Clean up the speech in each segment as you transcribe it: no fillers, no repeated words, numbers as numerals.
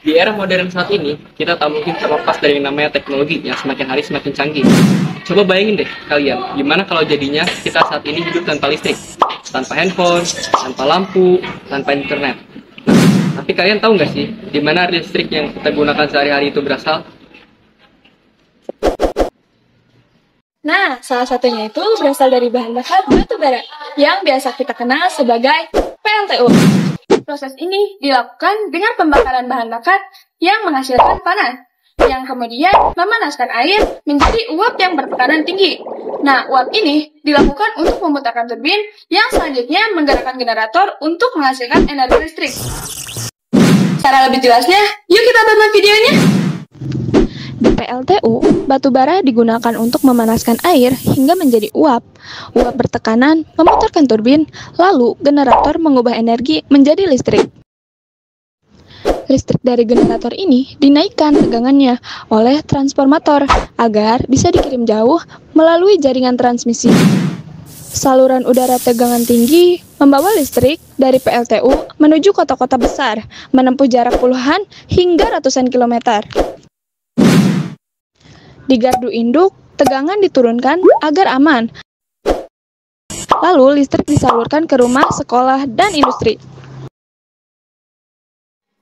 Di era modern saat ini, kita tak mungkin terlepas dari yang namanya teknologi yang semakin hari semakin canggih. Coba bayangin deh kalian, gimana kalau jadinya kita saat ini hidup tanpa listrik, tanpa handphone, tanpa lampu, tanpa internet. Nah, tapi kalian tahu nggak sih, di mana listrik yang kita gunakan sehari-hari itu berasal? Nah, salah satunya itu berasal dari bahan bakar batu bara yang biasa kita kenal sebagai PLTU. Proses ini dilakukan dengan pembakaran bahan bakar yang menghasilkan panas, yang kemudian memanaskan air menjadi uap yang bertekanan tinggi. Nah, uap ini dilakukan untuk memutarkan turbin yang selanjutnya menggerakkan generator untuk menghasilkan energi listrik. Cara lebih jelasnya, yuk kita tonton videonya! Di PLTU, batu bara digunakan untuk memanaskan air hingga menjadi uap. Uap bertekanan memutarkan turbin, lalu generator mengubah energi menjadi listrik. Listrik dari generator ini dinaikkan tegangannya oleh transformator agar bisa dikirim jauh melalui jaringan transmisi. Saluran udara tegangan tinggi membawa listrik dari PLTU menuju kota-kota besar, menempuh jarak puluhan hingga ratusan kilometer. Di gardu induk, tegangan diturunkan agar aman. Lalu listrik disalurkan ke rumah, sekolah, dan industri.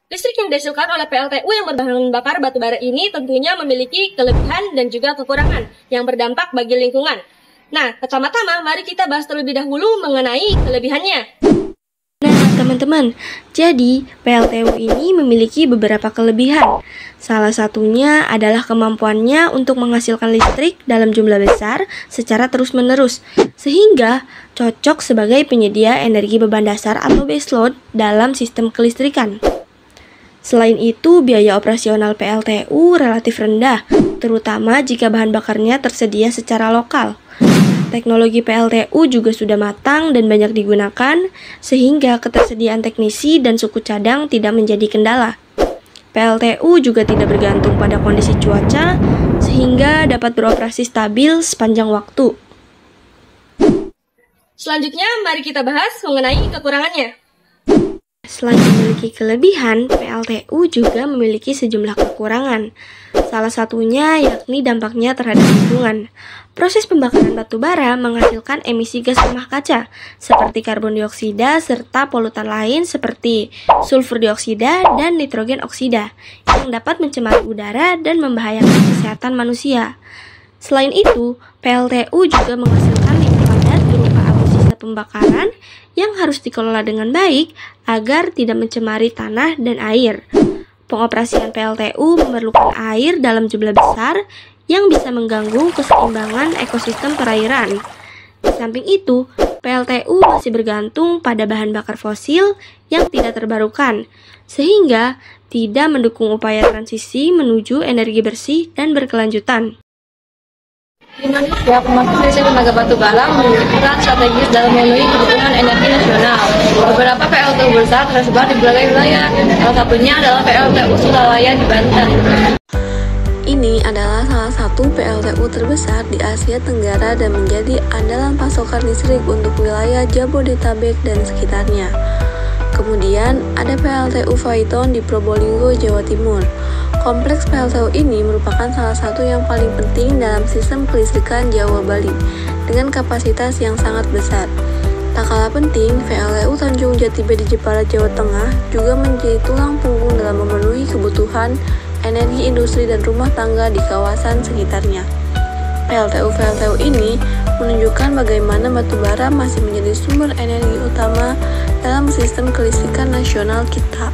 Listrik yang dihasilkan oleh PLTU yang berbahan bakar batu bara ini tentunya memiliki kelebihan dan juga kekurangan yang berdampak bagi lingkungan. Nah, pertama-tama mari kita bahas terlebih dahulu mengenai kelebihannya. Nah, teman-teman, jadi PLTU ini memiliki beberapa kelebihan. Salah satunya adalah kemampuannya untuk menghasilkan listrik dalam jumlah besar secara terus-menerus, sehingga cocok sebagai penyedia energi beban dasar atau baseload dalam sistem kelistrikan. Selain itu, biaya operasional PLTU relatif rendah, terutama jika bahan bakarnya tersedia secara lokal. Teknologi PLTU juga sudah matang dan banyak digunakan, sehingga ketersediaan teknisi dan suku cadang tidak menjadi kendala. PLTU juga tidak bergantung pada kondisi cuaca, sehingga dapat beroperasi stabil sepanjang waktu. Selanjutnya, mari kita bahas mengenai kekurangannya. Selain memiliki kelebihan, PLTU juga memiliki sejumlah kekurangan. Salah satunya yakni dampaknya terhadap lingkungan. Proses pembakaran batu bara menghasilkan emisi gas rumah kaca seperti karbon dioksida serta polutan lain seperti sulfur dioksida dan nitrogen oksida yang dapat mencemari udara dan membahayakan kesehatan manusia. Selain itu, PLTU juga menghasilkan limbah padat berupa abu sisa pembakaran yang harus dikelola dengan baik agar tidak mencemari tanah dan air. Pengoperasian PLTU memerlukan air dalam jumlah besar yang bisa mengganggu keseimbangan ekosistem perairan. Di samping itu, PLTU masih bergantung pada bahan bakar fosil yang tidak terbarukan, sehingga tidak mendukung upaya transisi menuju energi bersih dan berkelanjutan. Ya, pembangkit listrik tenaga batu bara memiliki peran strategis dalam memenuhi kebutuhan energi nasional. Beberapa PLTU besar tersebar di berbagai wilayah. Salah satunya adalah PLTU Sulalaya di Banten. Ini adalah salah satu PLTU terbesar di Asia Tenggara dan menjadi andalan pasokan listrik untuk wilayah Jabodetabek dan sekitarnya. Kemudian ada PLTU Phaeton di Probolinggo, Jawa Timur. Kompleks PLTU ini merupakan salah satu yang paling penting dalam sistem kelistrikan Jawa Bali dengan kapasitas yang sangat besar. Tak kalah penting, PLTU Tanjung Jati B di Jepara, Jawa Tengah juga menjadi tulang punggung dalam memenuhi kebutuhan energi industri dan rumah tangga di kawasan sekitarnya. PLTU ini menunjukkan bagaimana batu bara masih menjadi sumber energi utama dalam sistem kelistrikan nasional kita.